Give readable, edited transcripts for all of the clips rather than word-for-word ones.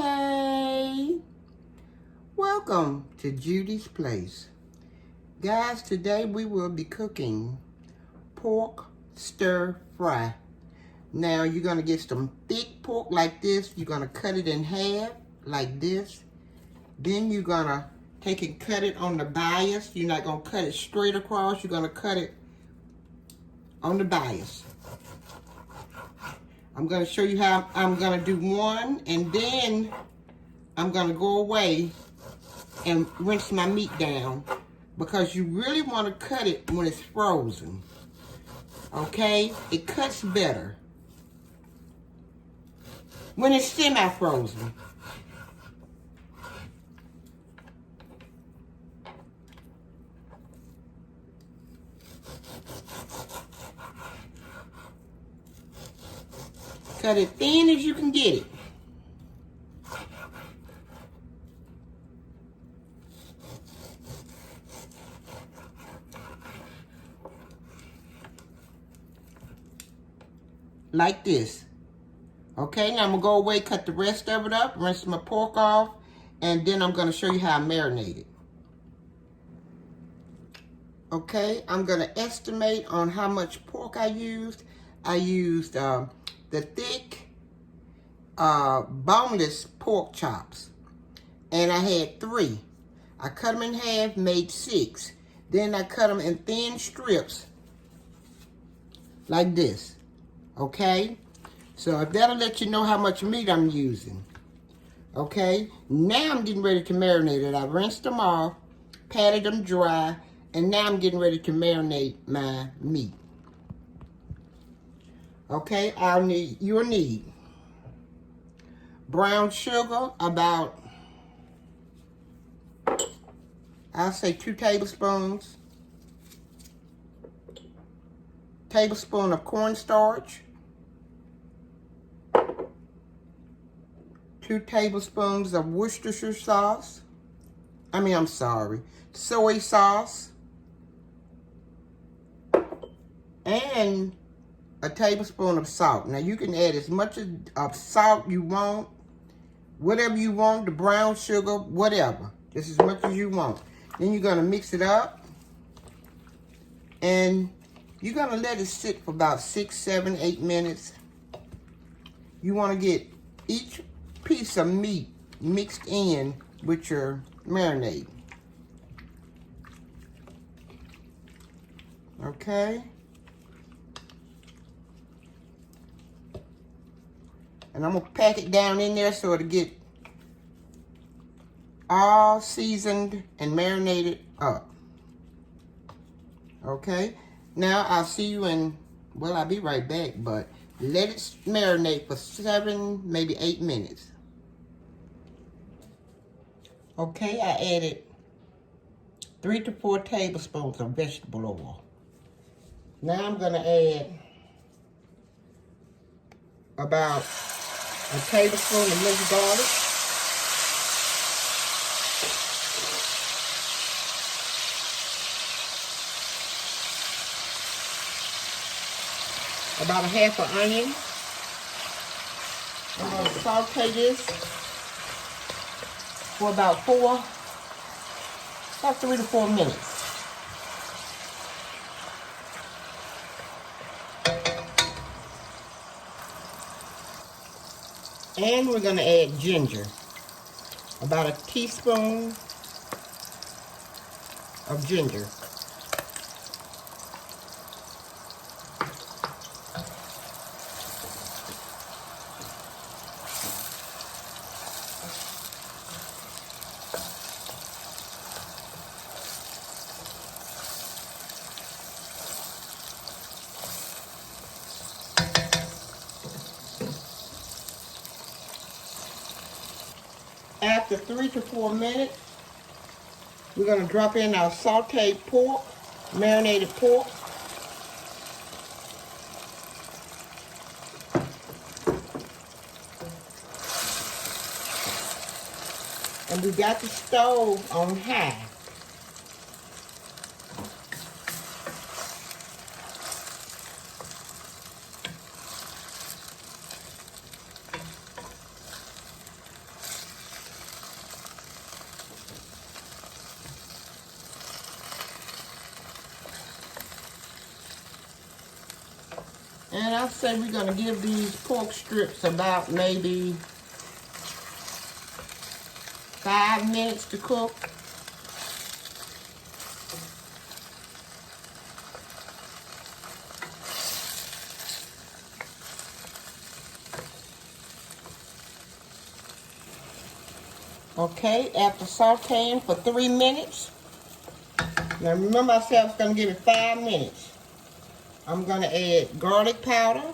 Hey, welcome to Judy's Place. Guys, today we will be cooking pork stir fry. Now you're going to get some thick pork like this. You're going to cut it in half like this. Then you're going to take and cut it on the bias. You're not going to cut it straight across. You're going to cut it on the bias. I'm going to show you how I'm going to do one, and then I'm going to go away and rinse my meat down, because you really want to cut it when it's frozen. Okay? It cuts better when it's semi-frozen. Cut it thin as you can get it. Like this. Okay, now I'm going to go away, cut the rest of it up, rinse my pork off, and then I'm going to show you how I marinate it. Okay, I'm going to estimate on how much pork I used. I used the thick, boneless pork chops, and I had 3. I cut them in half, made 6. Then I cut them in thin strips, like this. Okay? So that'll let you know how much meat I'm using. Okay? Now I'm getting ready to marinate it. I rinsed them off, patted them dry, and now I'm getting ready to marinate my meat. Okay, you'll need brown sugar, about, I'll say 2 tablespoons. Tablespoon of cornstarch. 2 tablespoons of Worcestershire sauce. Soy sauce. And a tablespoon of salt. Now you can add as much of salt you want, whatever you want, the brown sugar, whatever, just as much as you want. Then you're gonna mix it up, and you're gonna let it sit for about 6, 7, 8 minutes. You wanna get each piece of meat mixed in with your marinade. Okay? And I'm going to pack it down in there so it'll get all seasoned and marinated up. Okay? Now, I'll see you in, well, I'll be right back, but let it marinate for 7, maybe 8 minutes. Okay, I added 3 to 4 tablespoons of vegetable oil. Now I'm going to add about a tablespoon of minced garlic. About a half an onion. I'm going to saute this for about 3 to 4 minutes. And we're going to add ginger. About a teaspoon of ginger. After 3 to 4 minutes, we're going to drop in our sauteed pork, marinated pork. And we got the stove on high. And I say we're going to give these pork strips about maybe 5 minutes to cook. Okay, after sauteing for 3 minutes, now remember I said I was going to give it 5 minutes. I'm going to add garlic powder,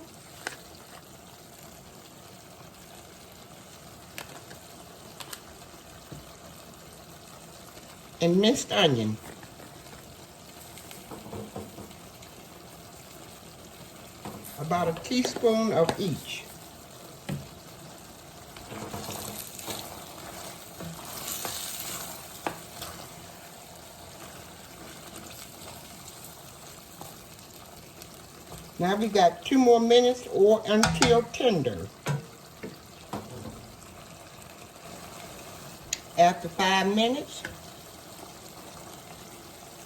and minced onion. About a teaspoon of each. Now we got 2 more minutes or until tender. After 5 minutes,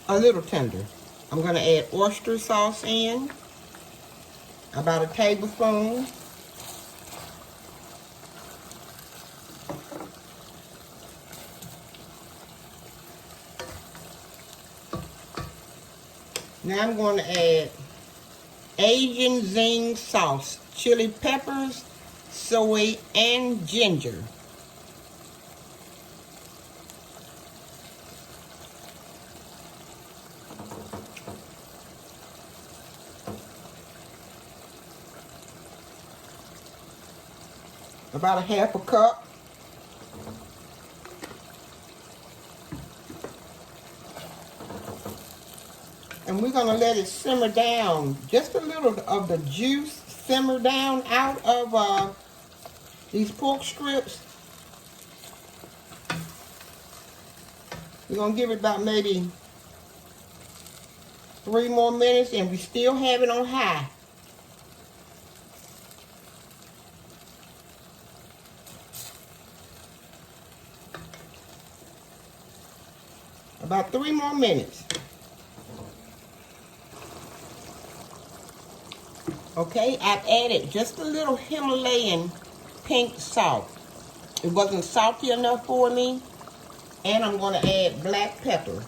a little tender, I'm going to add oyster sauce in, about a tablespoon. Now I'm going to add Asian zing sauce, chili peppers, soy, and ginger. About a half a cup. And we're going to let it simmer down. Just a little of the juice simmer down out of these pork strips. We're going to give it about maybe 3 more minutes, and we still have it on high. About 3 more minutes. Okay, I've added just a little Himalayan pink salt. It wasn't salty enough for me. And I'm going to add black pepper.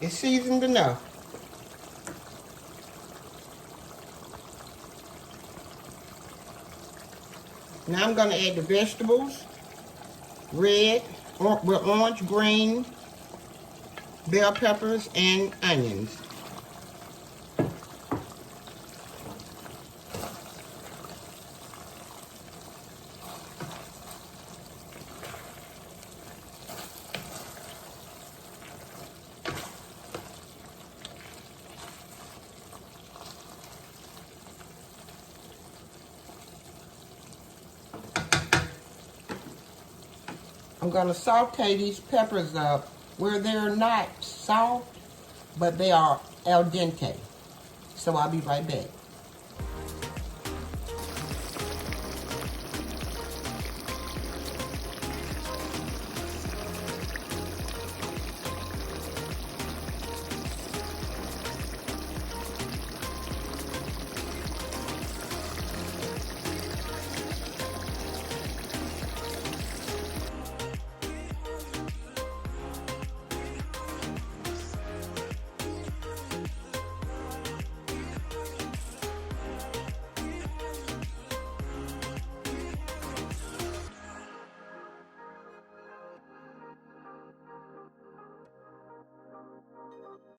It's seasoned enough. Now I'm going to add the vegetables. Red, with orange, green, bell peppers, and onions. I'm going to saute these peppers up where they're not soft, but they are al dente. So I'll be right back.